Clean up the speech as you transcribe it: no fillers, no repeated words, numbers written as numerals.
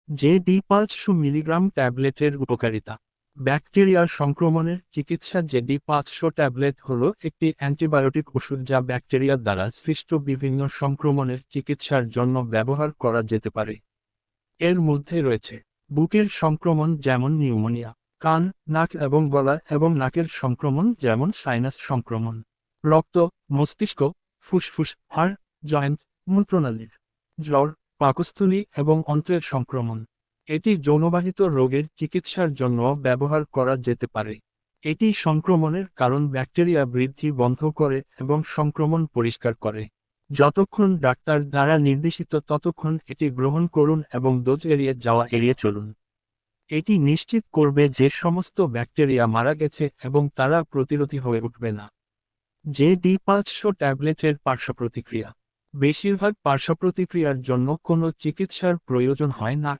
JD 500 milligram ট্যাবলেটের উপকারিতা। ব্যাকটেরিয়ার সংক্রমণের চিকিৎসা। JD 500 ট্যাবলেট হল একটি অ্যান্টিবায়োটিক ওষুধ যা ব্যাকটেরিয়া দ্বারা সৃষ্ট বিভিন্ন সংক্রমণের চিকিৎসার জন্য ব্যবহার করা যেতে পারে। এর মধ্যে রয়েছে বুকের সংক্রমণ যেমন নিউমোনিয়া, কান, নাক এবং গলা এবং নাকের সংক্রমণ যেমন সাইনাস সংক্রমণ, রক্ত, মস্তিষ্ক, ফুসফুস, হাড়, জয়েন্ট, মূত্রনালীর, জ্বর, পাকস্থলী এবং অন্ত্রের সংক্রমণ। এটি যৌনবাহিত রোগের চিকিৎসার জন্য ব্যবহার করা যেতে পারে। এটি সংক্রমণের কারণ ব্যাকটেরিয়া বৃদ্ধি বন্ধ করে এবং সংক্রমণ পরিষ্কার করে। যতক্ষণ ডাক্তার দ্বারা নির্দেশিত ততক্ষণ এটি গ্রহণ করুন এবং ডোজ এড়িয়ে যাওয়া এড়িয়ে চলুন। এটি নিশ্চিত করবে যে সমস্ত ব্যাকটেরিয়া মারা গেছে এবং তারা প্রতিরোধী হয়ে উঠবে না। JD 500 ট্যাবলেটের পার্শ্বপ্রতিক্রিয়া। বেশিরভাগ পার্শ্বপ্রতিক্রিয়ার জন্য কোনো চিকিৎসার প্রয়োজন হয় না।